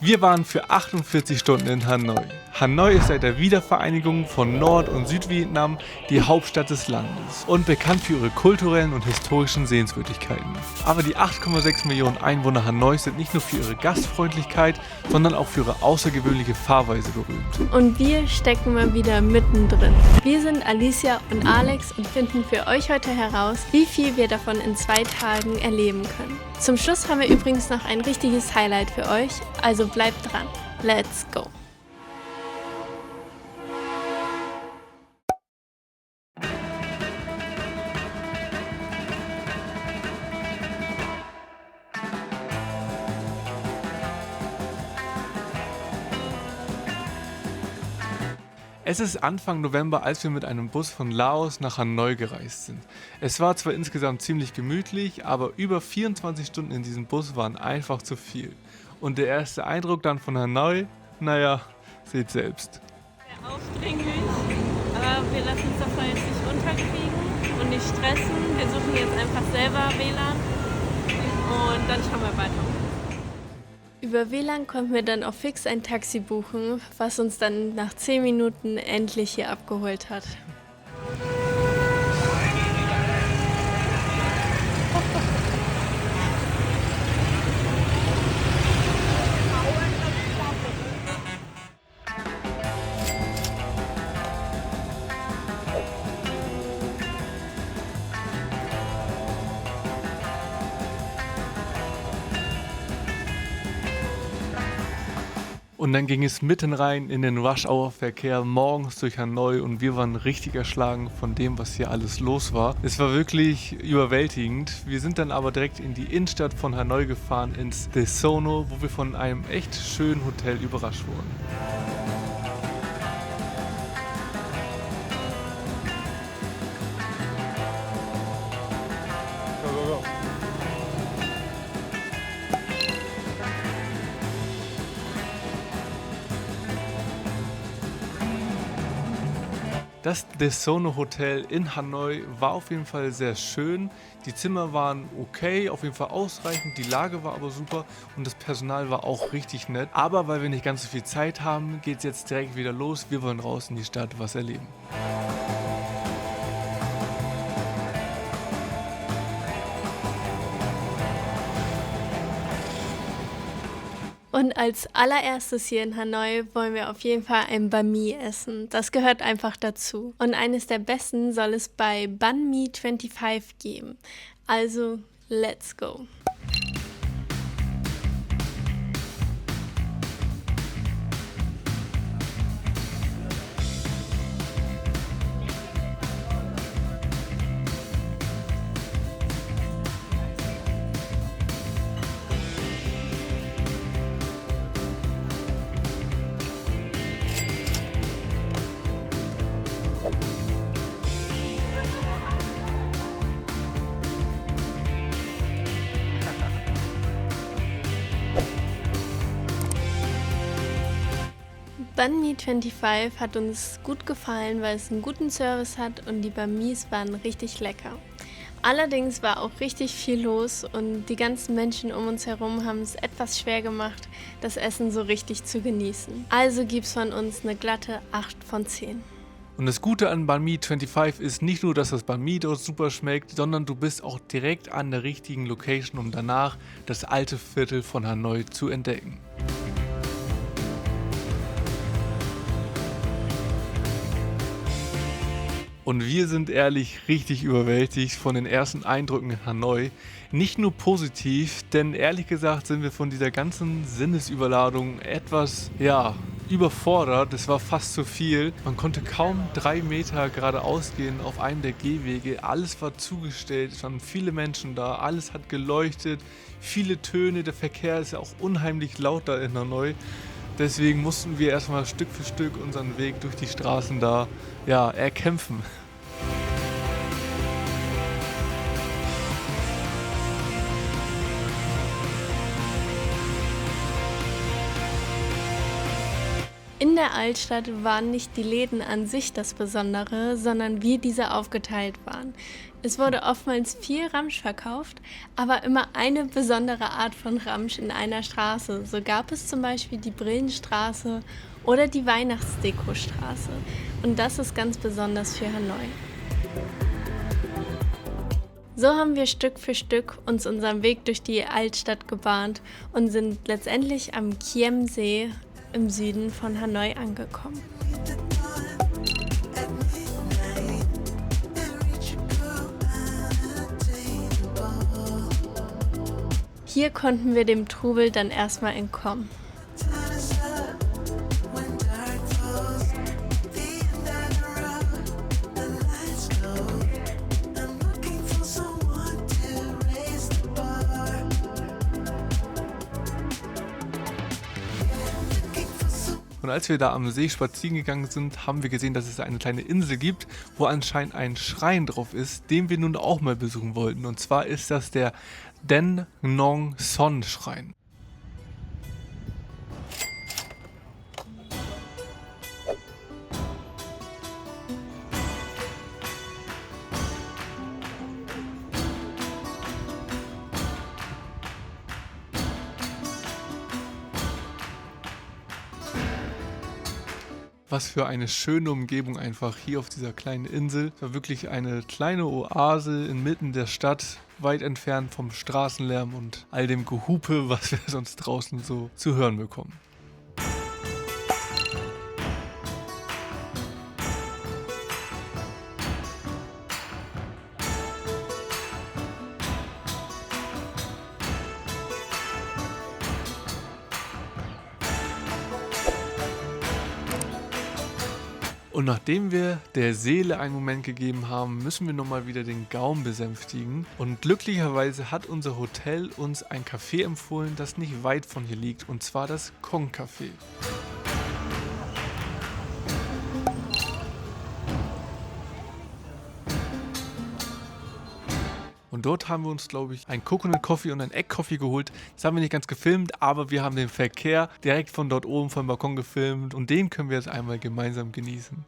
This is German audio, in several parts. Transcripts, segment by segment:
Wir waren für 48 Stunden in Hanoi. Hanoi ist seit der Wiedervereinigung von Nord- und Südvietnam die Hauptstadt des Landes und bekannt für ihre kulturellen und historischen Sehenswürdigkeiten. Aber die 8,6 Millionen Einwohner Hanois sind nicht nur für ihre Gastfreundlichkeit, sondern auch für ihre außergewöhnliche Fahrweise berühmt. Und wir stecken mal wieder mittendrin. Wir sind Alicia und Alex und finden für euch heute heraus, wie viel wir davon in 2 Tagen erleben können. Zum Schluss haben wir übrigens noch ein richtiges Highlight für euch, also bleibt dran. Let's go! Es ist Anfang November, als wir mit einem Bus von Laos nach Hanoi gereist sind. Es war zwar insgesamt ziemlich gemütlich, aber über 24 Stunden in diesem Bus waren einfach zu viel. Und der erste Eindruck dann von Hanoi, naja, seht selbst. Sehr aufdringlich, aber wir lassen uns davon jetzt nicht unterkriegen und nicht stressen. Wir suchen jetzt einfach selber WLAN und dann schauen wir weiter. Über WLAN konnten wir dann auch fix ein Taxi buchen, was uns dann nach 10 Minuten endlich hier abgeholt hat. Und dann ging es mitten rein in den Rush-Hour-Verkehr morgens durch Hanoi und wir waren richtig erschlagen von dem, was hier alles los war. Es war wirklich überwältigend. Wir sind dann aber direkt in die Innenstadt von Hanoi gefahren, ins De Sono, wo wir von einem echt schönen Hotel überrascht wurden. Das De Sono Hotel in Hanoi war auf jeden Fall sehr schön. Die Zimmer waren okay, auf jeden Fall ausreichend, die Lage war aber super und das Personal war auch richtig nett. Aber weil wir nicht ganz so viel Zeit haben, geht es jetzt direkt wieder los. Wir wollen raus in die Stadt was erleben. Und als allererstes hier in Hanoi wollen wir auf jeden Fall ein Banh Mi essen. Das gehört einfach dazu. Und eines der besten soll es bei Banh Mi 25 geben. Also, let's go! Banh Mi 25 hat uns gut gefallen, weil es einen guten Service hat und die Banh Mis waren richtig lecker. Allerdings war auch richtig viel los und die ganzen Menschen um uns herum haben es etwas schwer gemacht, das Essen so richtig zu genießen. Also gibt's von uns eine glatte 8 von 10. Und das Gute an Banh Mi 25 ist nicht nur, dass das Banh Mi dort super schmeckt, sondern du bist auch direkt an der richtigen Location, um danach das alte Viertel von Hanoi zu entdecken. Und wir sind ehrlich richtig überwältigt von den ersten Eindrücken in Hanoi. Nicht nur positiv, denn ehrlich gesagt sind wir von dieser ganzen Sinnesüberladung etwas, überfordert. Es war fast zu viel. Man konnte kaum 3 Meter geradeaus gehen auf einem der Gehwege. Alles war zugestellt, es waren viele Menschen da, alles hat geleuchtet, viele Töne. Der Verkehr ist ja auch unheimlich laut da in Hanoi. Deswegen mussten wir erstmal Stück für Stück unseren Weg durch die Straßen da erkämpfen. In der Altstadt waren nicht die Läden an sich das Besondere, sondern wie diese aufgeteilt waren. Es wurde oftmals viel Ramsch verkauft, aber immer eine besondere Art von Ramsch in einer Straße. So gab es zum Beispiel die Brillenstraße oder die Weihnachtsdekostraße. Und das ist ganz besonders für Hanoi. So haben wir Stück für Stück uns unseren Weg durch die Altstadt gebahnt und sind letztendlich am Kiem-See im Süden von Hanoi angekommen. Hier konnten wir dem Trubel dann erstmal entkommen. Und als wir da am See spazieren gegangen sind, haben wir gesehen, dass es eine kleine Insel gibt, wo anscheinend ein Schrein drauf ist, den wir nun auch mal besuchen wollten. Und zwar ist das der Den Nong Son Schrein. Was für eine schöne Umgebung einfach hier auf dieser kleinen Insel. Es war wirklich eine kleine Oase inmitten der Stadt, weit entfernt vom Straßenlärm und all dem Gehupe, was wir sonst draußen so zu hören bekommen. Und nachdem wir der Seele einen Moment gegeben haben, müssen wir nochmal wieder den Gaumen besänftigen. Und glücklicherweise hat unser Hotel uns ein Café empfohlen, das nicht weit von hier liegt, und zwar das Kong Café. Und dort haben wir uns, glaube ich, ein Coconut Coffee und ein Egg Coffee geholt. Das haben wir nicht ganz gefilmt, aber wir haben den Verkehr direkt von dort oben vom Balkon gefilmt und den können wir jetzt einmal gemeinsam genießen.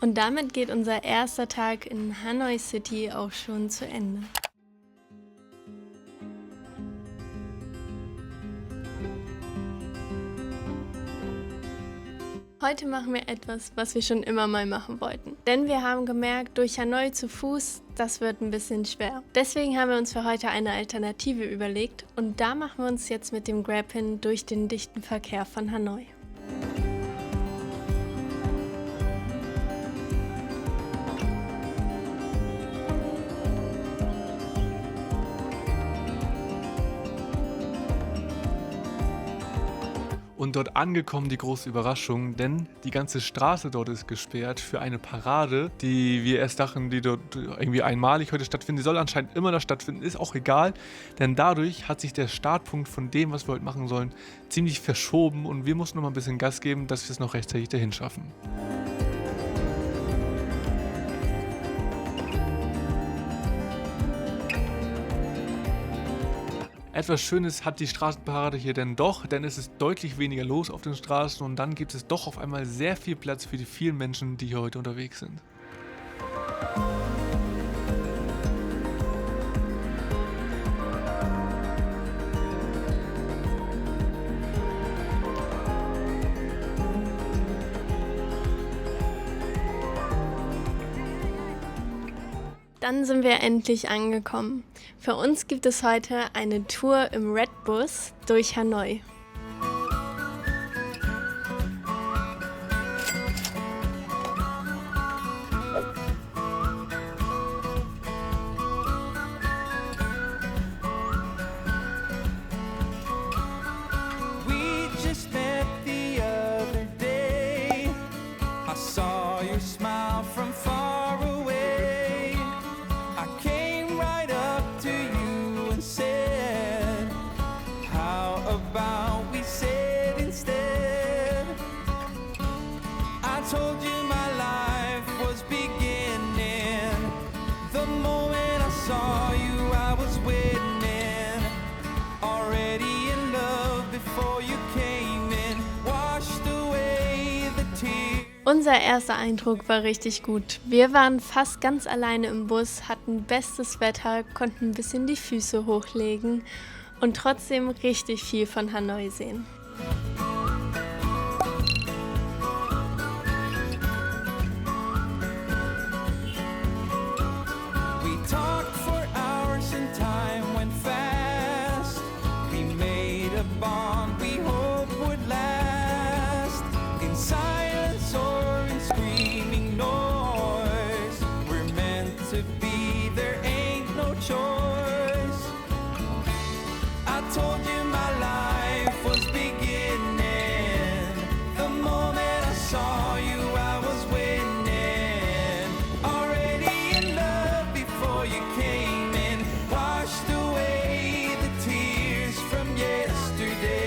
Und damit geht unser erster Tag in Hanoi City auch schon zu Ende. Heute machen wir etwas, was wir schon immer mal machen wollten. Denn wir haben gemerkt, durch Hanoi zu Fuß, das wird ein bisschen schwer. Deswegen haben wir uns für heute eine Alternative überlegt und da machen wir uns jetzt mit dem Grab hin durch den dichten Verkehr von Hanoi. Und dort angekommen die große Überraschung, denn die ganze Straße dort ist gesperrt für eine Parade, die wir erst dachten, die dort irgendwie einmalig heute stattfindet. Die soll anscheinend immer da stattfinden, ist auch egal, denn dadurch hat sich der Startpunkt von dem, was wir heute machen sollen, ziemlich verschoben und wir mussten noch mal ein bisschen Gas geben, dass wir es noch rechtzeitig dahin schaffen. Etwas Schönes hat die Straßenparade hier denn doch, denn es ist deutlich weniger los auf den Straßen und dann gibt es doch auf einmal sehr viel Platz für die vielen Menschen, die hier heute unterwegs sind. Dann sind wir endlich angekommen. Für uns gibt es heute eine Tour im Red Bus durch Hanoi. We just met the other day. I saw your smile from far away. I came right up to you and said, how about Unser erster Eindruck war richtig gut. Wir waren fast ganz alleine im Bus, hatten bestes Wetter, konnten ein bisschen die Füße hochlegen und trotzdem richtig viel von Hanoi sehen. We talked for hours and time went fast. We made a bond we hope would last. In silence or in screaming noise, we're meant to be, there ain't no choice. I told you my life was beginning. The moment I saw you, I was winning. Already in love before you came in. Washed away the tears from yesterday.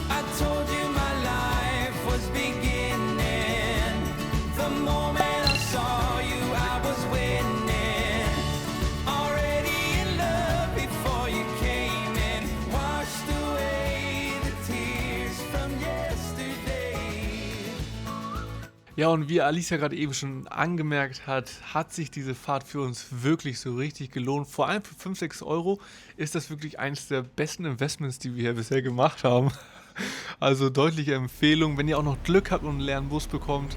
I told you my life was beginning. The moment I saw you, I was winning. Already in love before you came in. Washed away the tears from yesterday. Ja, und wie Alicia gerade eben schon angemerkt hat, hat sich diese Fahrt für uns wirklich so richtig gelohnt. Vor allem für 5, 6 Euro ist das wirklich eines der besten Investments, die wir hier bisher gemacht haben. Also deutliche Empfehlung, wenn ihr auch noch Glück habt und einen leeren Bus bekommt,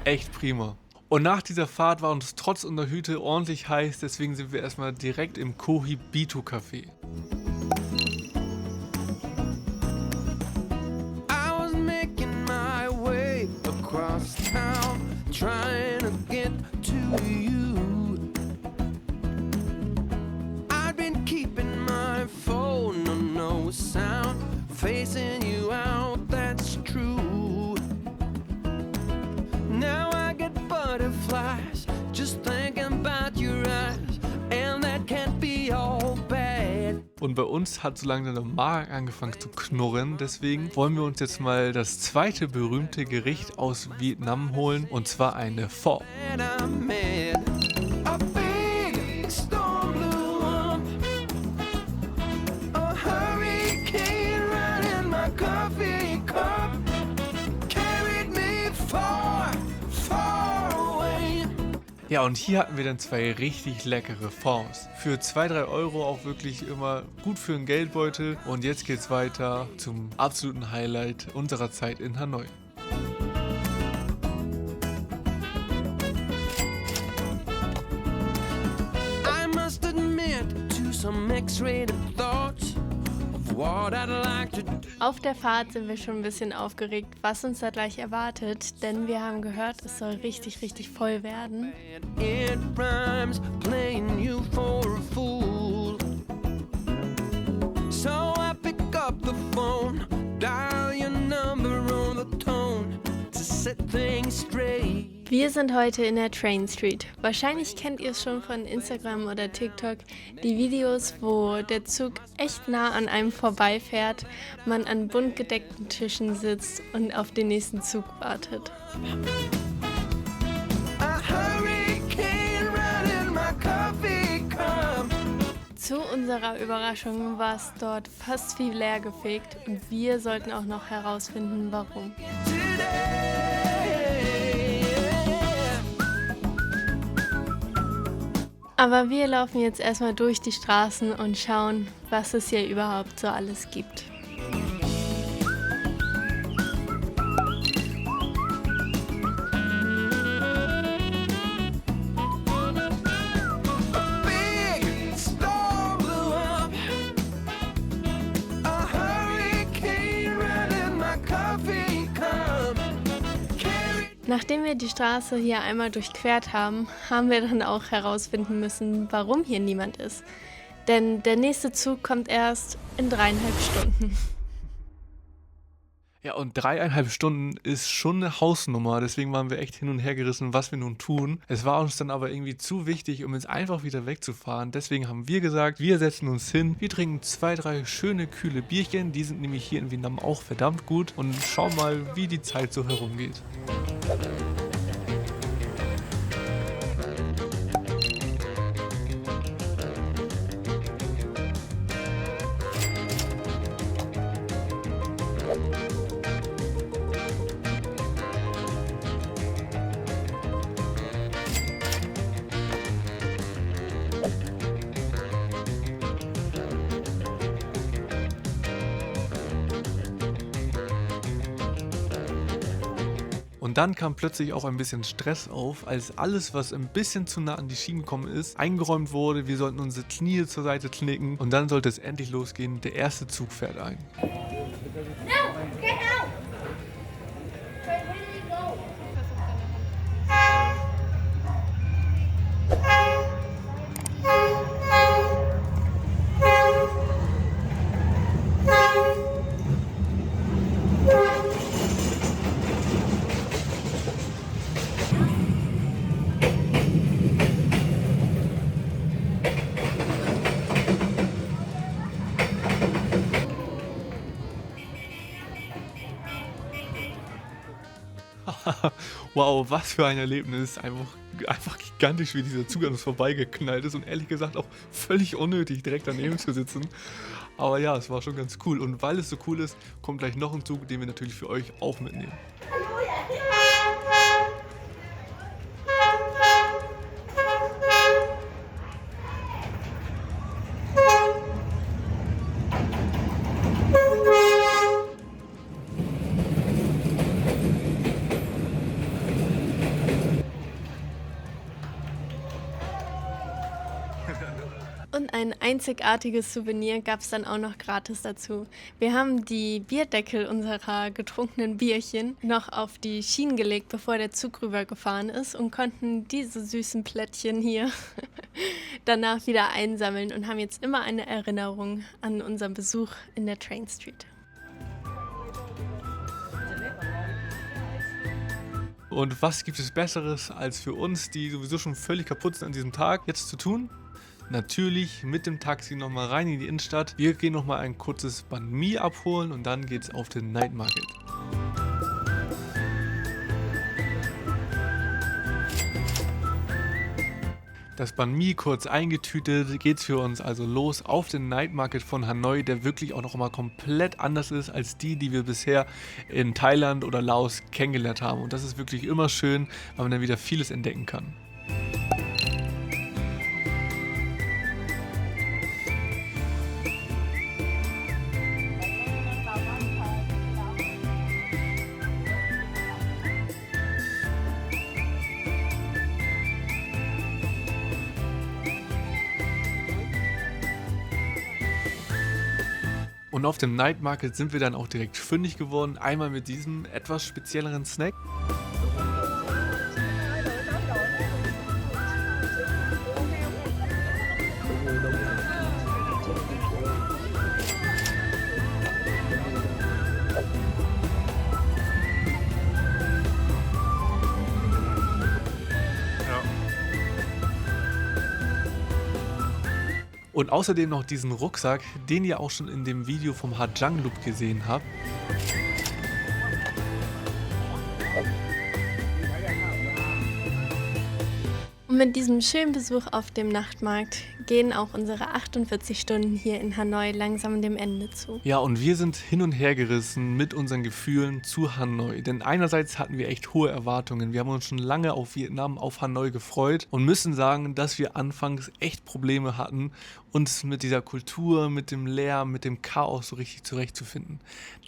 echt prima. Und nach dieser Fahrt war uns trotz unserer Hüte ordentlich heiß, deswegen sind wir erstmal direkt im Kohibito Café. I was making my way across town, trying to get to you. I've been keeping my phone on no sound, facing you out, that's true. Now I get butterflies just thinking about your eyes, and that can't be all bad. Und bei uns hat so langsam der Magen angefangen zu knurren, deswegen wollen wir uns jetzt mal das zweite berühmte Gericht aus Vietnam holen, und zwar eine Pho. And I'm mad. A big storm blew up. A hurricane ran in my coffee cup. Carried me far, far away. Ja, und hier hatten wir dann zwei richtig leckere Phos. Für 2, 3 Euro auch wirklich immer gut für einen Geldbeutel. Und jetzt geht's weiter zum absoluten Highlight unserer Zeit in Hanoi. I must admit to some X-rated thoughts of what I'd like to do. Auf der Fahrt sind wir schon ein bisschen aufgeregt, was uns da gleich erwartet, denn wir haben gehört, es soll richtig, richtig voll werden. It rhymes, playing you for a fool. So I pick up the phone, dial your number on the tone to set things straight. Wir sind heute in der Train Street. Wahrscheinlich kennt ihr es schon von Instagram oder TikTok, die Videos, wo der Zug echt nah an einem vorbeifährt, man an bunt gedeckten Tischen sitzt und auf den nächsten Zug wartet. A hurricane ran in my coffee cup. Zu unserer Überraschung war es dort fast wie leer gefegt und wir sollten auch noch herausfinden, warum. Today. Aber wir laufen jetzt erstmal durch die Straßen und schauen, was es hier überhaupt so alles gibt. Big storm blew up. A hurricane ran in my coffee cup. Nachdem wir die Straße hier einmal durchquert haben, haben wir dann auch herausfinden müssen, warum hier niemand ist. Denn der nächste Zug kommt erst in 3,5 Stunden. Ja, und 3,5 Stunden ist schon eine Hausnummer, deswegen waren wir echt hin und her gerissen, was wir nun tun. Es war uns dann aber irgendwie zu wichtig, um jetzt einfach wieder wegzufahren. Deswegen haben wir gesagt, wir setzen uns hin, wir trinken 2, 3 schöne, kühle Bierchen, die sind nämlich hier in Vietnam auch verdammt gut und schauen mal, wie die Zeit so herumgeht. Und dann kam plötzlich auch ein bisschen Stress auf, als alles, was ein bisschen zu nah an die Schienen gekommen ist, eingeräumt wurde. Wir sollten unsere Knie zur Seite knicken und dann sollte es endlich losgehen. Der erste Zug fährt ein. No, get out! Where did he go? Wow, was für ein Erlebnis. Einfach gigantisch, wie dieser Zug an uns vorbeigeknallt ist und ehrlich gesagt auch völlig unnötig, direkt daneben zu sitzen. Aber ja, es war schon ganz cool. Und weil es so cool ist, kommt gleich noch ein Zug, den wir natürlich für euch auch mitnehmen. Und ein einzigartiges Souvenir gab es dann auch noch gratis dazu. Wir haben die Bierdeckel unserer getrunkenen Bierchen noch auf die Schienen gelegt, bevor der Zug rübergefahren ist und konnten diese süßen Plättchen hier danach wieder einsammeln und haben jetzt immer eine Erinnerung an unseren Besuch in der Train Street. Und was gibt es Besseres, als für uns, die sowieso schon völlig kaputt sind an diesem Tag, jetzt zu tun? Natürlich mit dem Taxi nochmal rein in die Innenstadt. Wir gehen nochmal ein kurzes Banh Mi abholen und dann geht's auf den Night Market. Das Banh Mi kurz eingetütet, geht's für uns also los auf den Night Market von Hanoi, der wirklich auch noch mal komplett anders ist als die wir bisher in Thailand oder Laos kennengelernt haben. Und das ist wirklich immer schön, weil man dann wieder vieles entdecken kann. Und auf dem Night Market sind wir dann auch direkt fündig geworden. Einmal mit diesem etwas spezielleren Snack. Und außerdem noch diesen Rucksack, den ihr auch schon in dem Video vom Hajang Loop gesehen habt. Und mit diesem schönen Besuch auf dem Nachtmarkt gehen auch unsere 48 Stunden hier in Hanoi langsam dem Ende zu. Ja, und wir sind hin und her gerissen mit unseren Gefühlen zu Hanoi. Denn einerseits hatten wir echt hohe Erwartungen. Wir haben uns schon lange auf Vietnam, auf Hanoi gefreut und müssen sagen, dass wir anfangs echt Probleme hatten, uns mit dieser Kultur, mit dem Lärm, mit dem Chaos so richtig zurechtzufinden.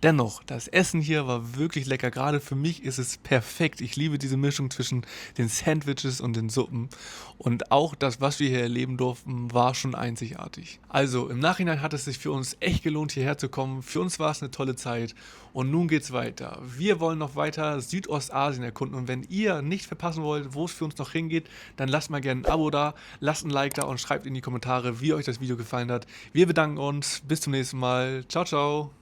Dennoch, das Essen hier war wirklich lecker. Gerade für mich ist es perfekt. Ich liebe diese Mischung zwischen den Sandwiches und den Suppen. Und auch das, was wir hier erleben durften, war schon einzigartig. Also im Nachhinein hat es sich für uns echt gelohnt, hierher zu kommen. Für uns war es eine tolle Zeit. Und nun geht's weiter. Wir wollen noch weiter Südostasien erkunden. Und wenn ihr nicht verpassen wollt, wo es für uns noch hingeht, dann lasst mal gerne ein Abo da, lasst ein Like da und schreibt in die Kommentare, wie euch das Video gefallen hat. Wir bedanken uns. Bis zum nächsten Mal. Ciao, ciao.